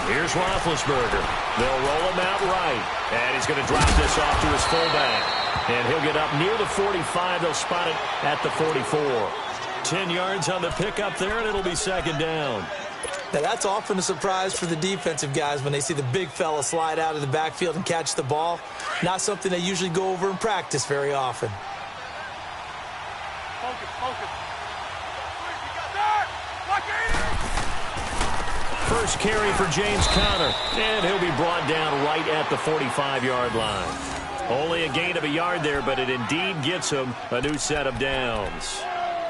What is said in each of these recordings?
Here's Roethlisberger. They'll roll him out right. And he's going to drop this off to his fullback. And he'll get up near the 45. They'll spot it at the 44. 10 yards on the pickup there, and it'll be second down. Now, that's often a surprise for the defensive guys when they see the big fella slide out of the backfield and catch the ball. Not something they usually go over in practice very often. Focus. First carry for James Conner, and he'll be brought down right at the 45-yard line. Only a gain of a yard there, but it indeed gets him a new set of downs.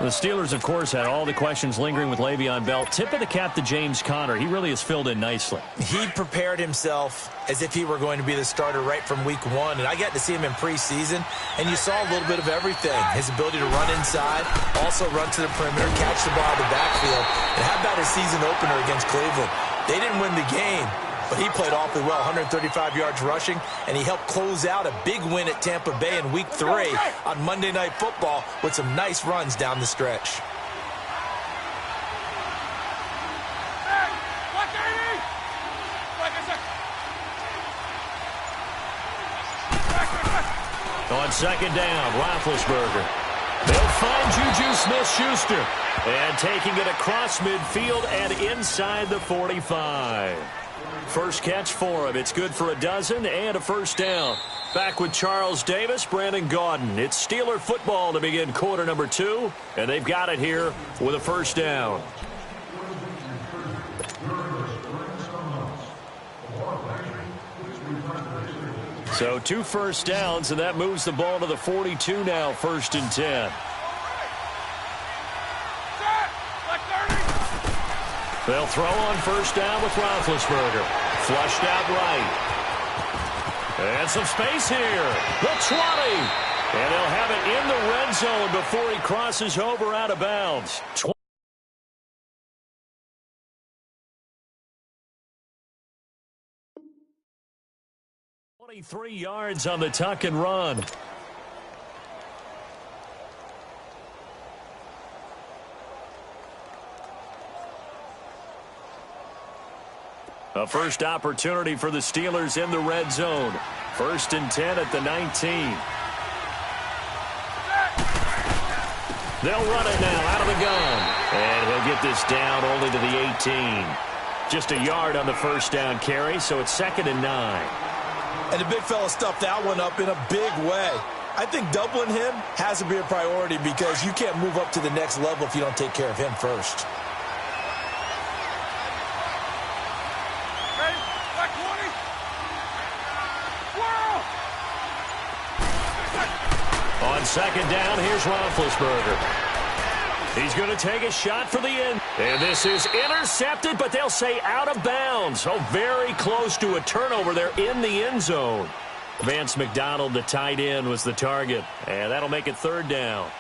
The Steelers, of course, had all the questions lingering with Le'Veon Bell. Tip of the cap to James Conner. He really has filled in nicely. He prepared himself as if he were going to be the starter right from week one. And I got to see him in preseason, and you saw a little bit of everything. His ability to run inside, also run to the perimeter, catch the ball in the backfield. And how about his season opener against Cleveland? They didn't win the game, but he played awfully well, 135 yards rushing, and he helped close out a big win at Tampa Bay in Week 3 on Monday Night Football with some nice runs down the stretch. On second down, Roethlisberger. They'll find Juju Smith-Schuster. And taking it across midfield and inside the 45. First catch for him. It's good for a dozen and a first down. Back with Charles Davis, Brandon Gaudin. It's Steeler football to begin quarter number 2, and they've got it here with a first down. So 2 first downs, and that moves the ball to the 42 now, 1st and 10. They'll throw on first down with Roethlisberger. Flushed out right. And some space here. The 20. And they'll have it in the red zone before he crosses over out of bounds. 23 yards on the tuck and run. A first opportunity for the Steelers in the red zone. 1st and 10 at the 19. They'll run it now out of the gun. And he'll get this down only to the 18. Just a yard on the first down carry, so it's 2nd and 9. And the big fella stuffed that one up in a big way. I think doubling him has to be a priority because you can't move up to the next level if you don't take care of him first. On second down, here's Roethlisberger. He's going to take a shot for the end. And this is intercepted, but they'll say out of bounds. Oh, very close to a turnover there in the end zone. Vance McDonald, the tight end, was the target. And that'll make it 3rd down.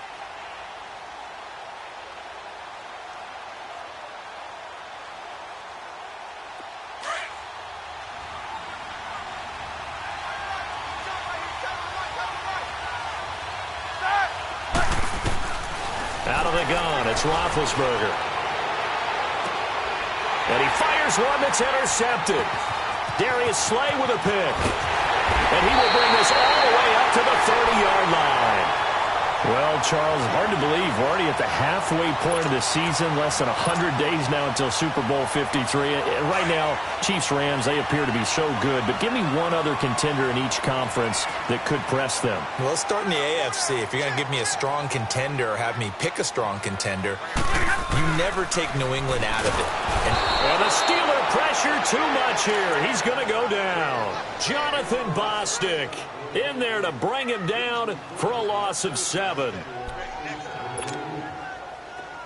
Out of the gun, it's Roethlisberger. And he fires one that's intercepted. Darius Slay with a pick. And he will bring this all the way up to the 30-yard line. Well, Charles, hard to believe we're already at the halfway point of the season, less than 100 days now until Super Bowl 53. And right now, Chiefs-Rams, they appear to be so good. But give me one other contender in each conference that could press them. Well, let's start in the AFC. If you're going to give me a strong contender or have me pick a strong contender, you never take New England out of it. And the Steeler pressure too much here. He's going to go down. Jonathan Bostic in there to bring him down for a loss of 7.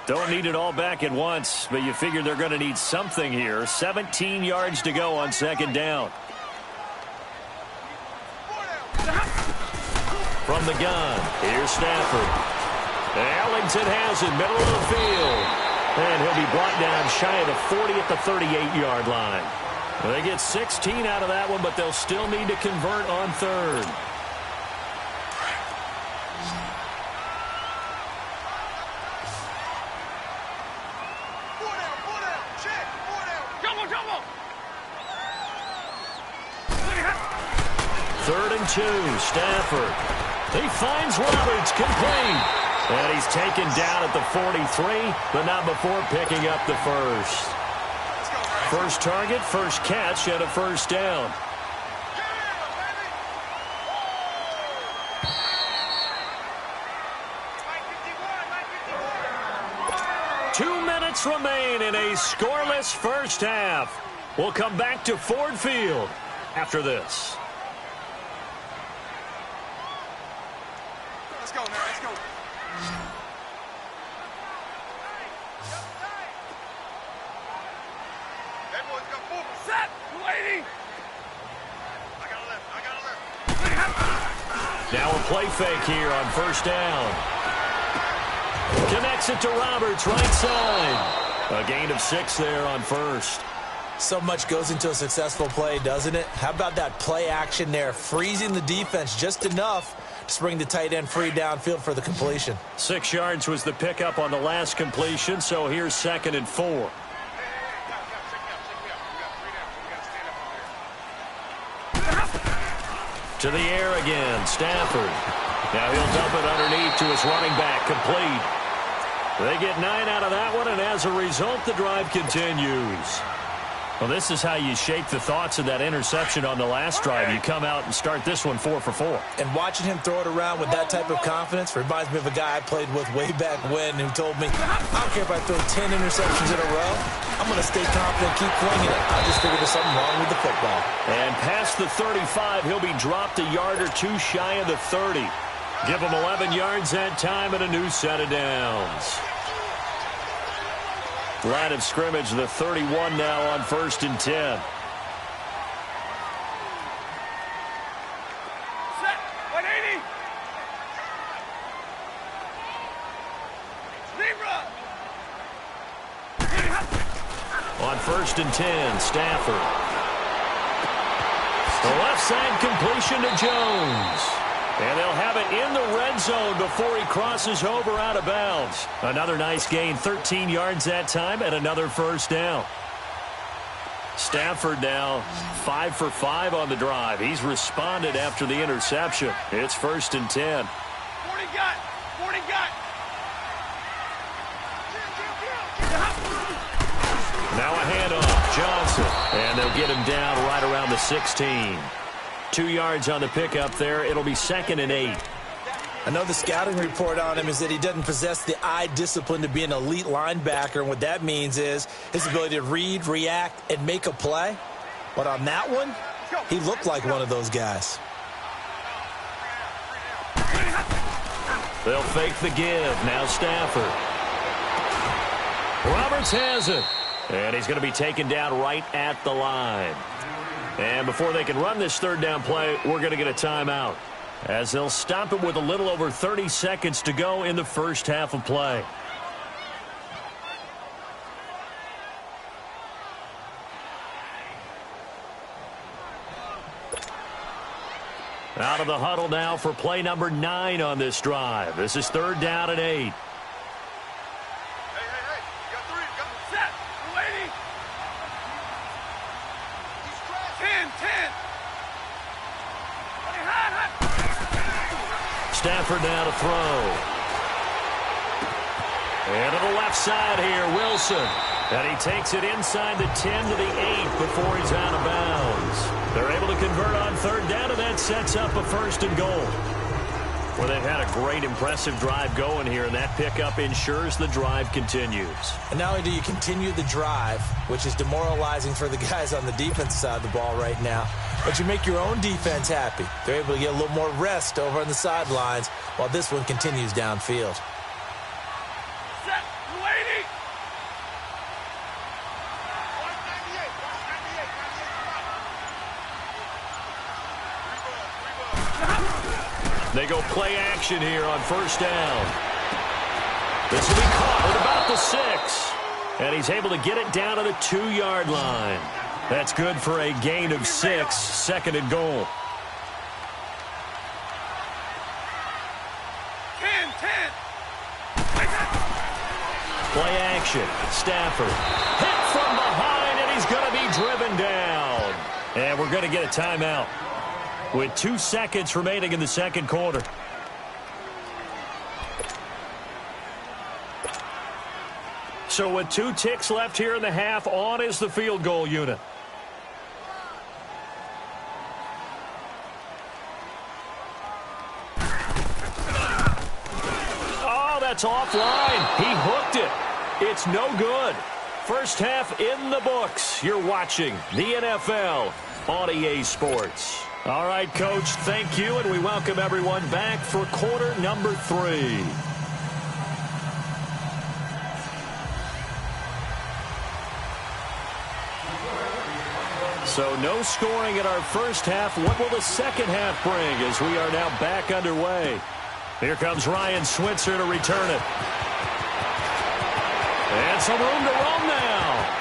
Don't need it all back at once, but you figure they're going to need something here. 17 yards to go on second down. From the gun, here's Stafford. Ellington has it, middle of the field. And he'll be brought down shy of the 40 at the 38-yard line. Well, they get 16 out of that one, but they'll still need to convert on 3rd. 3rd and 2. Stafford. He finds Roberts, complete. And he's taken down at the 43, but not before picking up the first. First target, first catch, and a first down. Remain in a scoreless first half. We'll come back to Ford Field after this. Let's go, man. Let's go. Everyone's got move. Set. Waiting. I got a left. Now a play fake here on first down. Connects it to Roberts, right side. A gain of 6 there on first. So much goes into a successful play, doesn't it? How about that play action there, freezing the defense just enough to spring the tight end free downfield for the completion. 6 yards was the pickup on the last completion, so here's 2nd and 4. To the air again, Stafford. Now he'll dump it underneath to his running back, complete. They get 9 out of that one, and as a result, the drive continues. Well, this is how you shake the thoughts of that interception on the last drive. You come out and start this one 4 for 4. And watching him throw it around with that type of confidence reminds me of a guy I played with way back when who told me, I don't care if I throw 10 interceptions in a row. I'm going to stay confident, keep flinging it. I just figured there's something wrong with the football. And past the 35, he'll be dropped a yard or 2 shy of the 30. Give him 11 yards that time and a new set of downs. Line of scrimmage, the 31 now on 1st and 10. Set. 180. On 1st and 10, Stafford. The left side completion to Jones. And they'll have it in the red zone before he crosses over out of bounds. Another nice gain, 13 yards that time, and another first down. Stafford now 5 for 5 on the drive. He's responded after the interception. It's 1st and 10. 40 got. 40 got. Now a handoff, Johnson. And they'll get him down right around the 16. 2 yards on the pickup there. It'll be 2nd and 8. I know the scouting report on him is that he doesn't possess the eye discipline to be an elite linebacker. And what that means is his ability to read, react, and make a play. But on that one, he looked like one of those guys. They'll fake the give. Now Stafford. Roberts has it. And he's going to be taken down right at the line. And before they can run this 3rd down play, we're going to get a timeout, as they'll stop it with a little over 30 seconds to go in the first half of play. Out of the huddle now for play number 9 on this drive. This is 3rd down and 8. Stafford now to throw. And to the left side here, Wilson. And he takes it inside the 10 to the 8 before he's out of bounds. They're able to convert on 3rd down, and that sets up a 1st and goal. Well, they've had a great, impressive drive going here, and that pickup ensures the drive continues. And not only do you continue the drive, which is demoralizing for the guys on the defense side of the ball right now, but you make your own defense happy. They're able to get a little more rest over on the sidelines while this one continues downfield. Set. Waiting. They go play action here on 1st down. This will be caught at about the 6. And he's able to get it down to the 2-yard line. That's good for a gain of 6, 2nd and goal. 10. Play action. Stafford hit from behind, and he's going to be driven down. And we're going to get a timeout. with 2 seconds remaining in the second quarter. So with 2 ticks left here in the half, on is the field goal unit. Oh, that's offline. He hooked it. It's no good. First half in the books. You're watching the NFL on EA Sports. All right, Coach, thank you, and we welcome everyone back for quarter number 3. So no scoring in our first half. What will the second half bring as we are now back underway? Here comes Ryan Switzer to return it. And some room to roam now.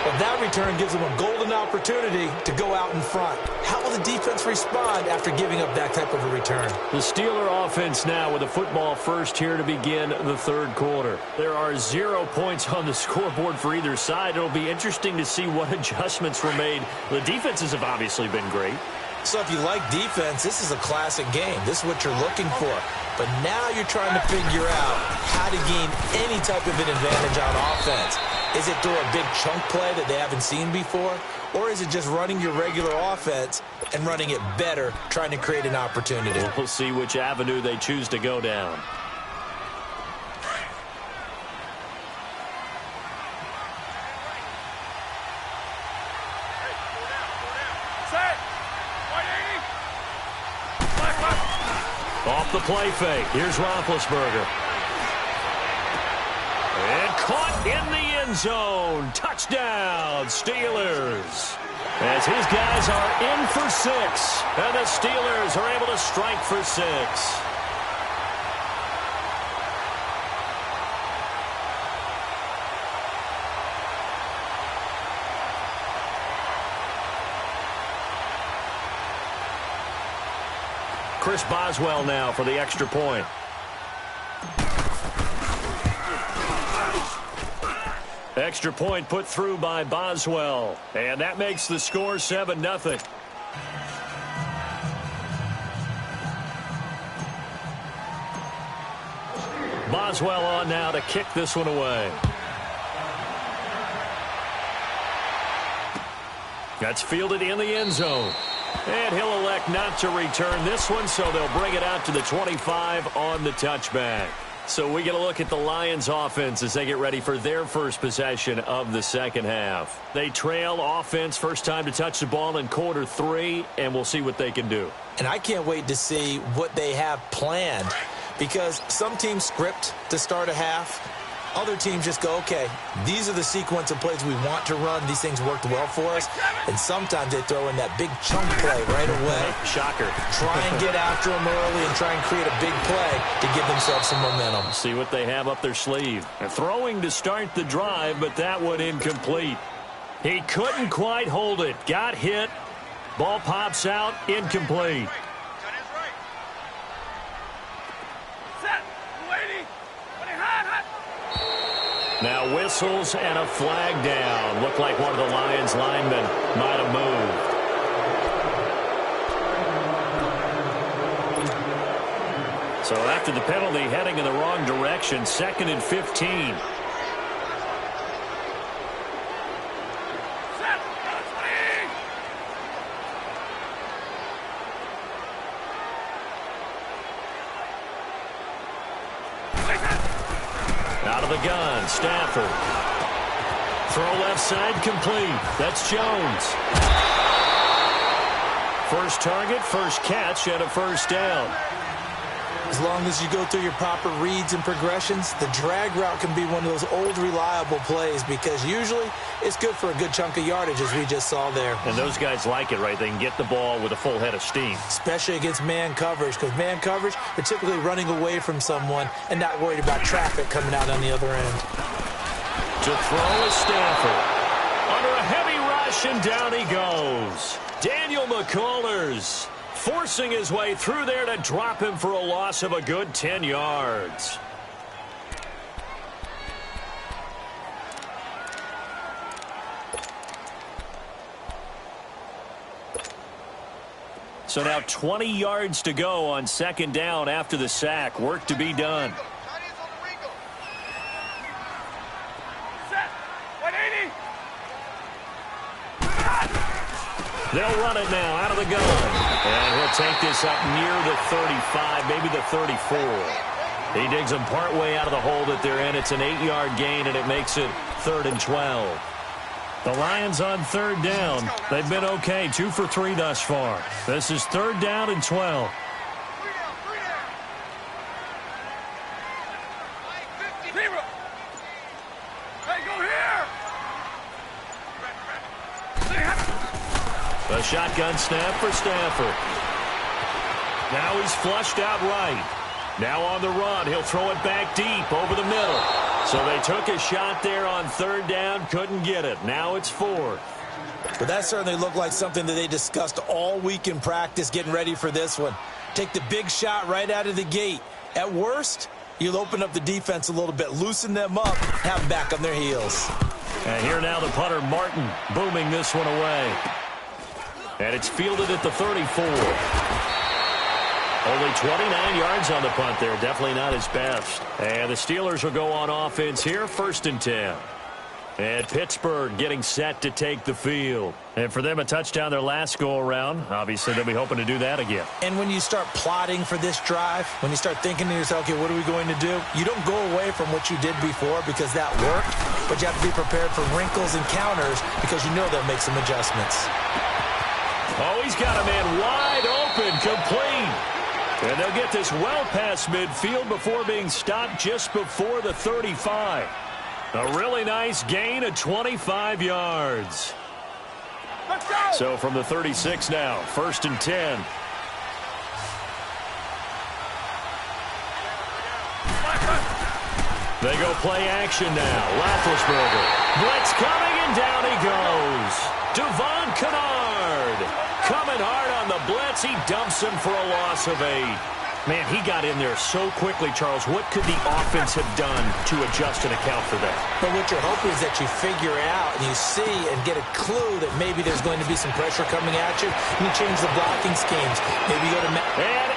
Well, that return gives them a golden opportunity to go out in front. How will the defense respond after giving up that type of a return? The Steeler offense now with a football first here to begin the third quarter. There are 0 points on the scoreboard for either side. It'll be interesting to see what adjustments were made. The defenses have obviously been great. So if you like defense, this is a classic game. This is what you're looking for. But now you're trying to figure out how to gain any type of an advantage on offense. Is it through a big chunk play that they haven't seen before? Or is it just running your regular offense and running it better, trying to create an opportunity? We'll see which avenue they choose to go down. Off the play fake. Here's Roethlisberger. And caught in the end zone. Touchdown, Steelers. As his guys are in for 6. And the Steelers are able to strike for 6. Chris Boswell now for the extra point. Extra point put through by Boswell. And that makes the score 7-0. Boswell on now to kick this one away. That's fielded in the end zone. And he'll elect not to return this one, so they'll bring it out to the 25 on the touchback. So we get a look at the Lions offense as they get ready for their first possession of the second half. They trail offense first time to touch the ball in quarter 3, and we'll see what they can do. And I can't wait to see what they have planned, because some teams script to start a half. Other teams just go, okay, these are the sequence of plays we want to run. These things worked well for us. And sometimes they throw in that big chunk play right away. Shocker. Try and get after them early and try and create a big play to give themselves some momentum. See what they have up their sleeve. And throwing to start the drive, but that one incomplete. He couldn't quite hold it. Got hit. Ball pops out. Incomplete. Now whistles and a flag down. Looked like one of the Lions linemen might have moved. So after the penalty, heading in the wrong direction, 2nd and 15. Out of the gun, Stafford. Throw left side complete. That's Jones. First target, first catch, and a first down. As long as you go through your proper reads and progressions, the drag route can be one of those old reliable plays, because usually it's good for a good chunk of yardage, as we just saw there. And those guys like it, right? They can get the ball with a full head of steam. Especially against man coverage, because man coverage, they're typically running away from someone and not worried about traffic coming out on the other end. To throw is Stafford. Under a heavy rush, and down he goes. Daniel McCullers forcing his way through there to drop him for a loss of a good 10 yards. So now 20 yards to go on second down after the sack. Work to be done. Set. 180. They'll run it now out of the gun. And he'll take this up near the 35, maybe the 34. He digs them partway out of the hole that they're in. It's an 8-yard gain, and it makes it 3rd and 12. The Lions on third down. They've been okay, 2 for 3 thus far. This is 3rd down and 12. Hey, go here. A shotgun snap for Stafford. Now he's flushed out right. Now on the run, he'll throw it back deep over the middle. So they took a shot there on 3rd down, couldn't get it. Now it's 4th. But that certainly looked like something that they discussed all week in practice getting ready for this one. Take the big shot right out of the gate. At worst, you'll open up the defense a little bit, loosen them up, have them back on their heels. And here now the punter, Martin, booming this one away. And it's fielded at the 34. Only 29 yards on the punt there. Definitely not his best. And the Steelers will go on offense here, 1st and 10. And Pittsburgh getting set to take the field. And for them, a touchdown their last go-around. Obviously, they'll be hoping to do that again. And when you start plotting for this drive, when you start thinking to yourself, okay, what are we going to do? You don't go away from what you did before because that worked, but you have to be prepared for wrinkles and counters because you know they'll make some adjustments. Oh, he's got a man wide open, complete. And they'll get this well past midfield before being stopped just before the 35. A really nice gain of 25 yards. Let's go. So from the 36 now, 1st and 10. They go play action now. Roethlisberger. Blitz coming, and down he goes. Devon Kennard coming hard on the blitz. He dumps him for a loss of 8. Man, he got in there so quickly, Charles. What could the offense have done to adjust and account for that? But what you're hoping is that you figure out and you see and get a clue that maybe there's going to be some pressure coming at you, and you change the blocking schemes. Maybe you go to... And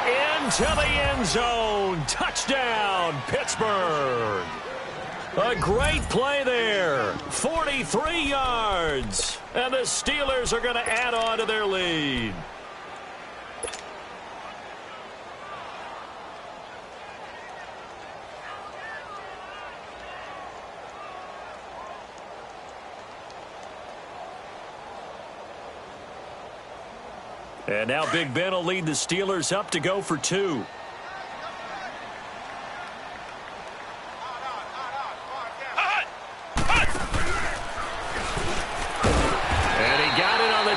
into the end zone. Touchdown, Pittsburgh. A great play there. 43 yards. And the Steelers are going to add on to their lead. And now Big Ben will lead the Steelers up to go for 2.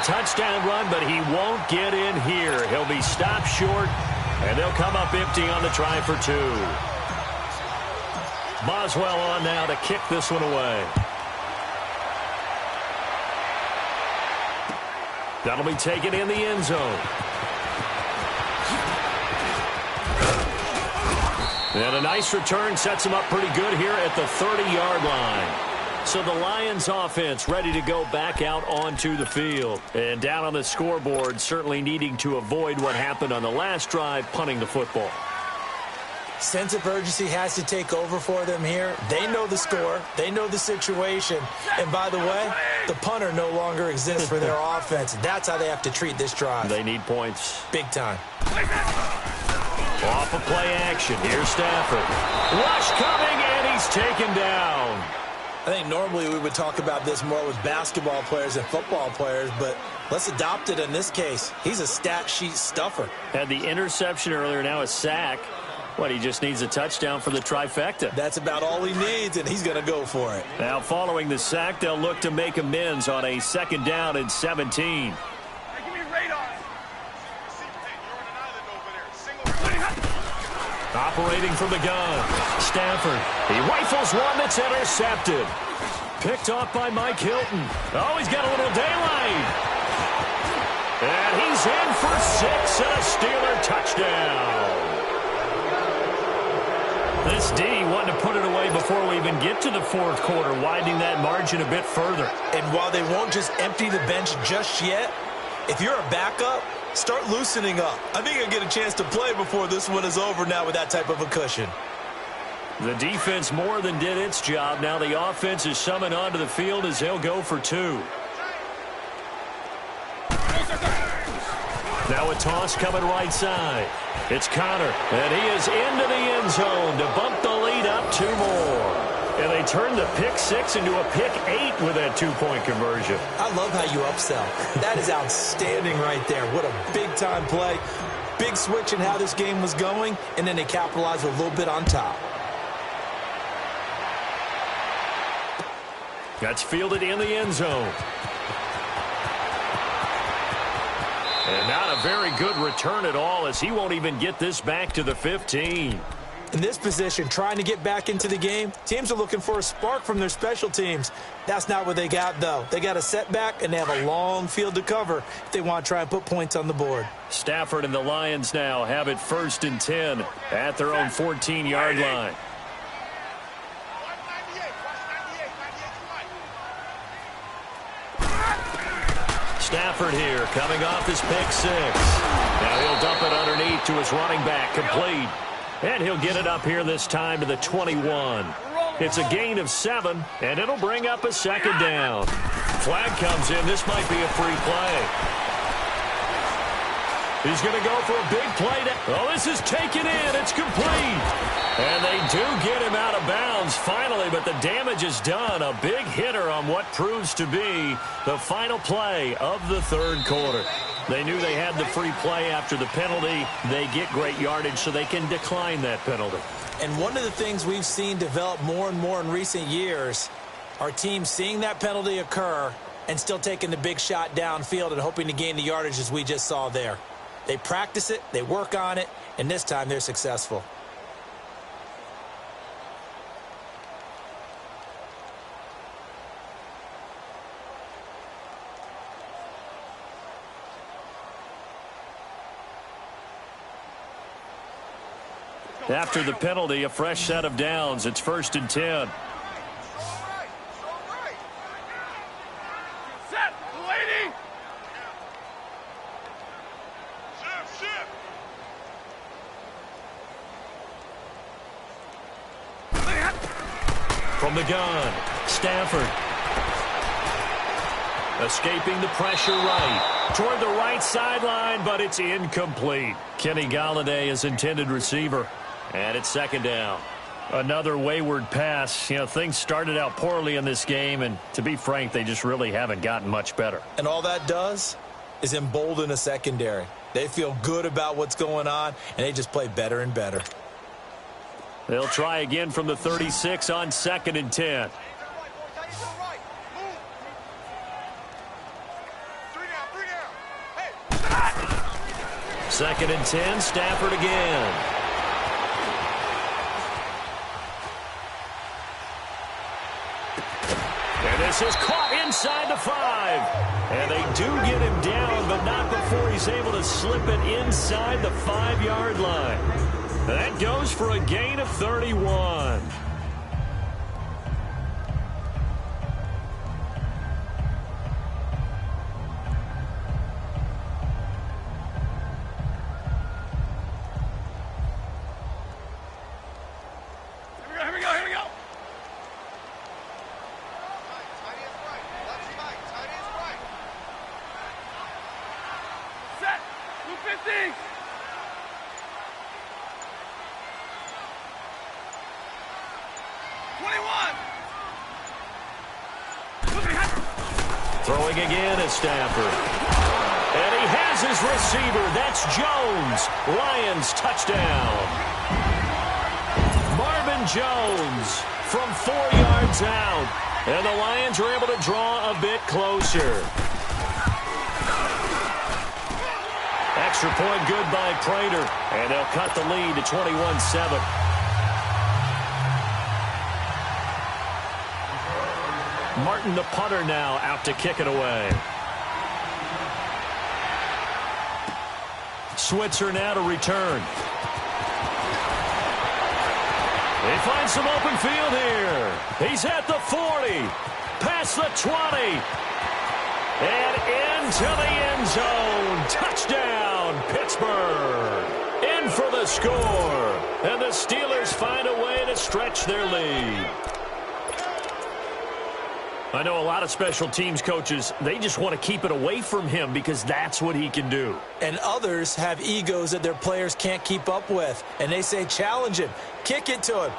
Touchdown run, but he won't get in here. He'll be stopped short, and they'll come up empty on the try for 2. Boswell on now to kick this one away. That'll be taken in the end zone. And a nice return sets him up pretty good here at the 30-yard line. So the Lions offense ready to go back out onto the field. And down on the scoreboard, certainly needing to avoid what happened on the last drive, punting the football. Sense of urgency has to take over for them here. They know the score. They know the situation. And by the way, the punter no longer exists for their offense. That's how they have to treat this drive. They need points. Big time. Off of play action. Here's Stafford. Rush coming, and he's taken down. I think normally we would talk about this more with basketball players and football players, but let's adopt it in this case. He's a stat sheet stuffer. Had the interception earlier, now a sack. What, he just needs a touchdown for the trifecta. That's about all he needs, and he's going to go for it. Now following the sack, they'll look to make amends on a 2nd down and 17. Hey, give me radar. Operating from the gun, Stafford. He rifles one that's intercepted. Picked off by Mike Hilton. Oh, he's got a little daylight. And he's in for 6 and a Steeler touchdown. This D wanting to put it away before we even get to the 4th quarter, widening that margin a bit further. And while they won't just empty the bench just yet, if you're a backup, Start loosening up. I think he'll get a chance to play before this one is over now with that type of a cushion. The defense more than did its job. Now the offense is summoned onto the field as they'll go for two. Now a toss coming right side. It's Connor, and he is into the end zone to bump the lead up two more. And they turn the pick six into a pick eight with that two-point conversion. I love how you upsell. That is outstanding right there. What a big-time play. Big switch in how this game was going, and then they capitalized a little bit on top. That's fielded in the end zone. And not a very good return at all, as he won't even get this back to the 15. In this position, trying to get back into the game, teams are looking for a spark from their special teams. That's not what they got, though. They got a setback, and they have a long field to cover if they want to try and put points on the board. Stafford and the Lions now have it 1st and 10 at their own 14-yard line. Stafford here coming off his pick six. Now he'll dump it underneath to his running back, complete. And he'll get it up here this time to the 21. It's a gain of 7, and it'll bring up a second down. Flag comes in. This might be a free play. He's going to go for a big play. Oh, this is taken in. It's complete. And they do get him out of bounds finally, but the damage is done. A big hitter on what proves to be the final play of the third quarter. They knew they had the free play after the penalty. They get great yardage, so they can decline that penalty. And one of the things we've seen develop more and more in recent years are teams seeing that penalty occur and still taking the big shot downfield and hoping to gain the yardage as we just saw there. They practice it, they work on it, and this time they're successful. After the penalty, a fresh set of downs. It's 1st and 10. Set, lady. From the gun, Stafford. Escaping the pressure right. Toward the right sideline, but it's incomplete. Kenny Galladay is intended receiver. And it's 2nd down. Another wayward pass. You know, things started out poorly in this game, and to be frank, they just really haven't gotten much better. And all that does is embolden a secondary. They feel good about what's going on, and they just play better and better. They'll try again from the 36 on 2nd and 10. 2nd and 10, Stafford again. And this is caught inside the 5. And they do get him down, but not before he's able to slip it inside the 5-yard line. That goes for a gain of 31. Here we go. Set, 250. Throwing again is Stafford. And he has his receiver. That's Jones. Lions touchdown. Marvin Jones from 4 yards out. And the Lions are able to draw a bit closer. Extra point good by Prater. And they'll cut the lead to 21-7. Martin, the punter, now out to kick it away. Switzer now to return. They find some open field here. He's at the 40. Past the 20. And into the end zone. Touchdown, Pittsburgh. In for the score. And the Steelers find a way to stretch their lead. I know a lot of special teams coaches, they just want to keep it away from him because that's what he can do. And others have egos that their players can't keep up with. And they say, challenge him, kick it to him.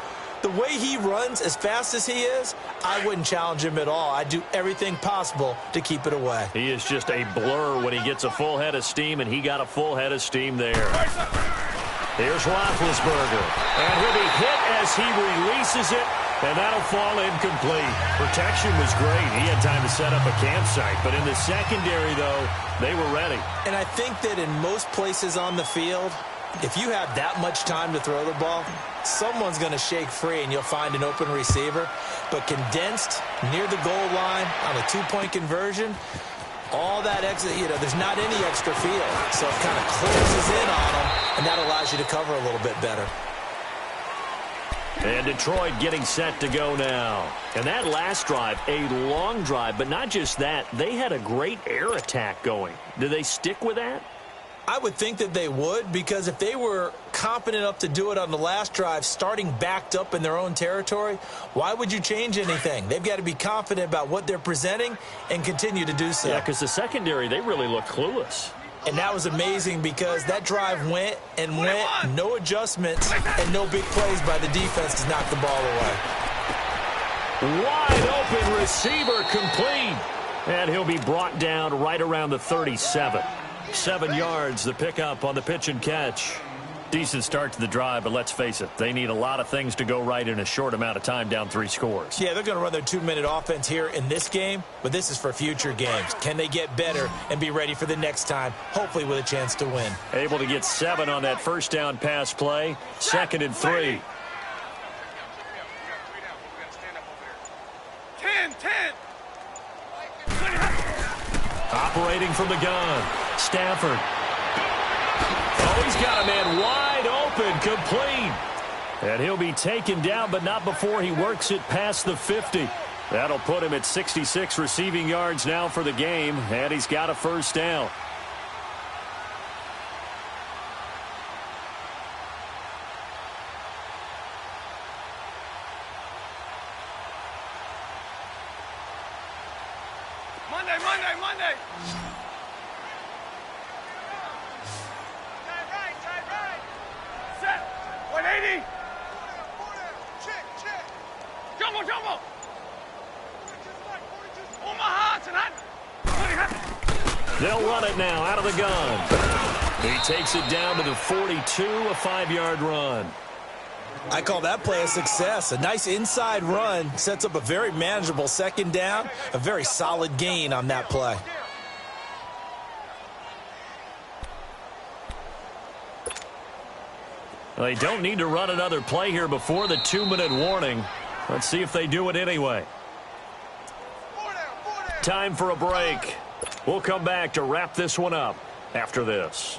The way he runs as fast as he is, I wouldn't challenge him at all. I'd do everything possible to keep it away. He is just a blur when he gets a full head of steam, and he got a full head of steam there. Here's Roethlisberger. And he'll be hit as he releases it. And that'll fall incomplete. Protection was great. He had time to set up a campsite. But in the secondary, though, they were ready. And I think that in most places on the field, if you have that much time to throw the ball, someone's going to shake free and you'll find an open receiver. But condensed near the goal line on a two-point conversion, all that extra, there's not any extra field. So it kind of closes in on them, and that allows you to cover a little bit better. And Detroit getting set to go now. And that last drive, a long drive, but not just that. They had a great air attack going. Do they stick with that? I would think that they would, because if they were confident enough to do it on the last drive, starting backed up in their own territory, why would you change anything? They've got to be confident about what they're presenting and continue to do so. Yeah, because the secondary, they really look clueless. And that was amazing because that drive went and went, no adjustments, and no big plays by the defense to knock the ball away. Wide open receiver complete. And he'll be brought down right around the 37. 7 yards, the pickup on the pitch and catch. Decent start to the drive, but let's face it, they need a lot of things to go right in a short amount of time, down 3 scores. Yeah, they're going to run their 2-minute offense here in this game, but this is for future games. Can they get better and be ready for the next time, hopefully with a chance to win? Able to get 7 on that first down pass play. 2nd and 3. 10. Operating from the gun. Stafford. Oh, he's got a man wide open, complete. And he'll be taken down, but not before he works it past the 50. That'll put him at 66 receiving yards now for the game, and he's got a first down. Monday. Set. 180. Check. Jumbo. Omaha tonight. They'll run it now out of the gun. He takes it down to the 42, a 5-yard run. I call that play a success. A nice inside run sets up a very manageable second down, a very solid gain on that play. They don't need to run another play here before the 2-minute warning. Let's see if they do it anyway. Time for a break. We'll come back to wrap this one up after this.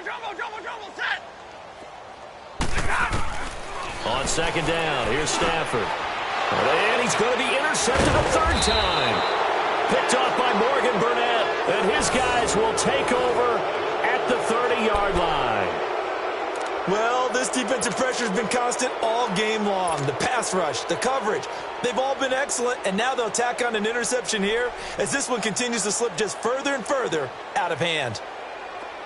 Jumbo, set! On second down, here's Stafford. And he's going to be intercepted a 3rd time. Picked off by Morgan Burnett. And his guys will take over at the 30-yard line. Well, this defensive pressure has been constant all game long. The pass rush, the coverage, they've all been excellent, and now they'll tack on an interception here as this one continues to slip just further and further out of hand.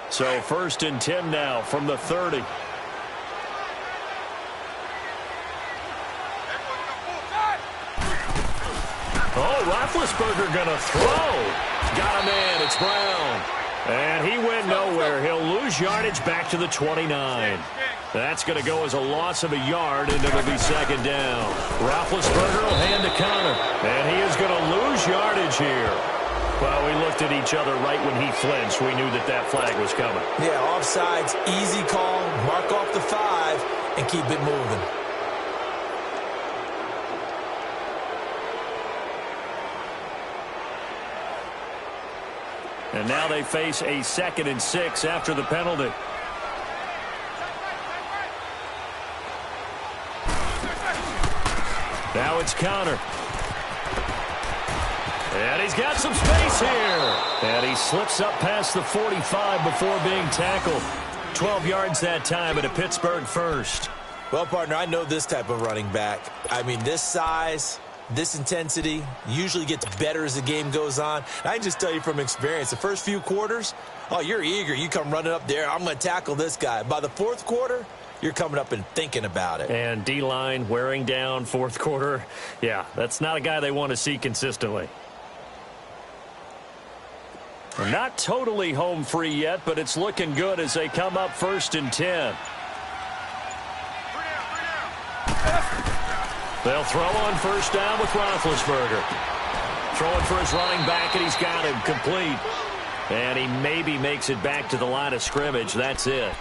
So 1st and 10 now from the 30. Oh, Roethlisberger going to throw. Got a man. It's Brown. And he went nowhere. He'll lose yardage back to the 29. That's going to go as a loss of a yard, and it'll be 2nd down. Roethlisberger will hand to Connor. And he is going to lose yardage here. Well, we looked at each other right when he flinched. We knew that that flag was coming. Yeah, offsides, easy call, mark off the 5, and keep it moving. And now they face a 2nd and 6 after the penalty. Now it's counter. And he's got some space here. And he slips up past the 45 before being tackled. 12 yards that time, and a Pittsburgh first. Well, partner, I know this type of running back. I mean, this size, this intensity usually gets better as the game goes on. And I can just tell you from experience, the first few quarters, oh, you're eager. You come running up there, I'm going to tackle this guy. By the 4th quarter, you're coming up and thinking about it. And D-line wearing down 4th quarter. Yeah, that's not a guy they want to see consistently. They're not totally home free yet, but it's looking good as they come up 1st and 10. They'll throw on 1st down with Roethlisberger. Throwing for his running back, and he's got him complete. And he maybe makes it back to the line of scrimmage. That's it.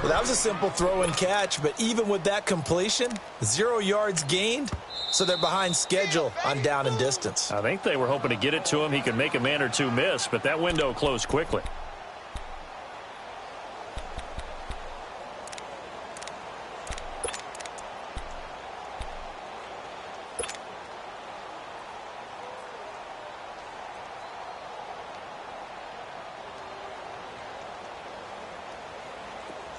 Well, that was a simple throw and catch, but even with that completion, 0 yards gained, so they're behind schedule on down and distance. I think they were hoping to get it to him. He could make a man or two miss, but that window closed quickly.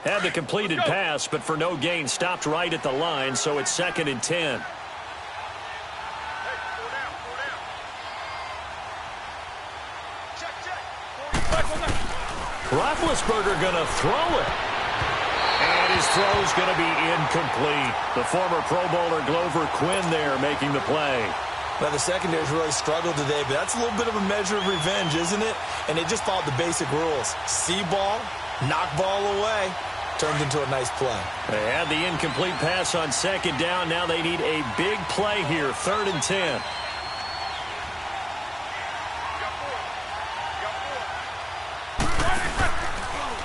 Had the completed pass, but for no gain, stopped right at the line, so it's 2nd and 10. Roethlisberger going to throw it. And his throw's going to be incomplete. The former Pro Bowler Glover Quinn there making the play. Now, the secondary's really struggled today, but that's a little bit of a measure of revenge, isn't it? And they just followed the basic rules. See ball, knock ball away. Turned into a nice play. They had the incomplete pass on 2nd down. Now they need a big play here, 3rd and 10.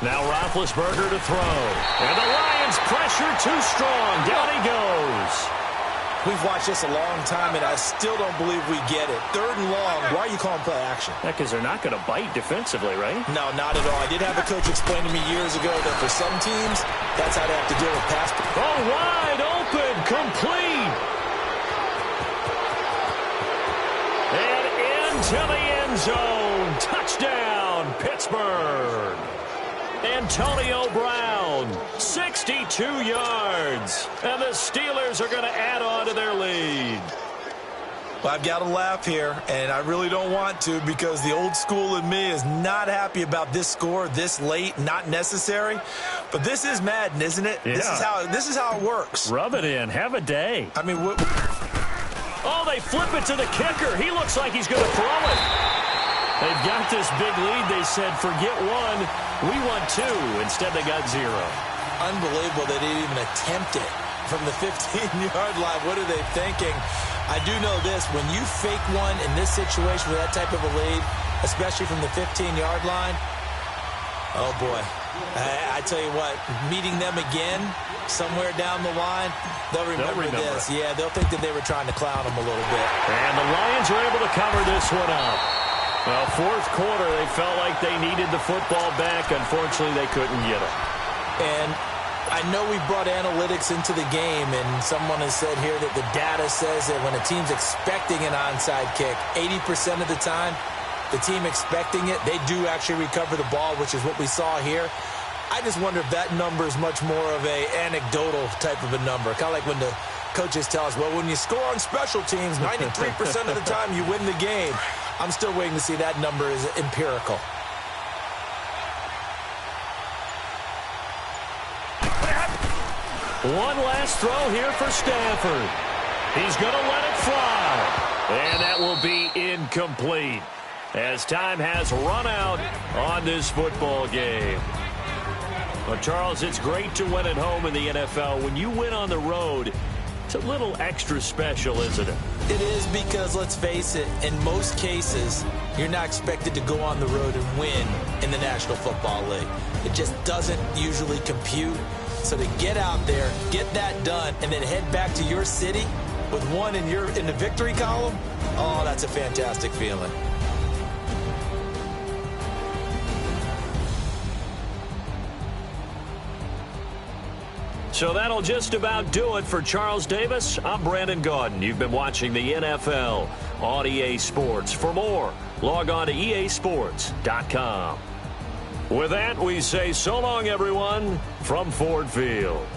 Now Roethlisberger to throw. And the Lions pressure too strong. Down he goes. We've watched this a long time, and I still don't believe we get it. 3rd and long. Why are you calling play action? Yeah, because they're not going to bite defensively, right? No, not at all. I did have a coach explain to me years ago that for some teams, that's how they have to deal with pass. Oh, wide open, complete. And into the end zone. Touchdown, Pittsburgh. Antonio Brown, 62 yards. And the Steelers are going to add on to their lead. Well, I've got to laugh here, and I really don't want to because the old school in me is not happy about this score this late, not necessary. But this is Madden, isn't it? Yeah. This is how it works. Rub it in. Have a day. I mean, oh, they flip it to the kicker. He looks like he's going to throw it. They've got this big lead. They said, forget one. We want 2. Instead, they got 0. Unbelievable they didn't even attempt it from the 15-yard line. What are they thinking? I do know this. When you fake one in this situation with that type of a lead, especially from the 15-yard line, oh, boy. I tell you what, meeting them again somewhere down the line, they'll remember this. Yeah, they'll think that they were trying to clown them a little bit. And the Lions are able to cover this one up. Well, 4th quarter, they felt like they needed the football back. Unfortunately, they couldn't get it. And I know we brought analytics into the game, and someone has said here that the data says that when a team's expecting an onside kick, 80% of the time, the team expecting it, they do actually recover the ball, which is what we saw here. I just wonder if that number is much more of a anecdotal type of a number. Kind of like when the coaches tell us, well, when you score on special teams, 93% of the time you win the game. I'm still waiting to see that number is empirical. One last throw here for Stafford. He's going to let it fly. And that will be incomplete as time has run out on this football game. Well, Charles, it's great to win at home in the NFL. When you win on the road, it's a little extra special, isn't it? It is because, let's face it, in most cases, you're not expected to go on the road and win in the National Football League. It just doesn't usually compute. So to get out there, get that done, and then head back to your city with one in the victory column, oh, that's a fantastic feeling. So that'll just about do it for Charles Davis. I'm Brandon Gaudin. You've been watching the NFL on EA Sports. For more, log on to easports.com. With that, we say so long, everyone, from Ford Field.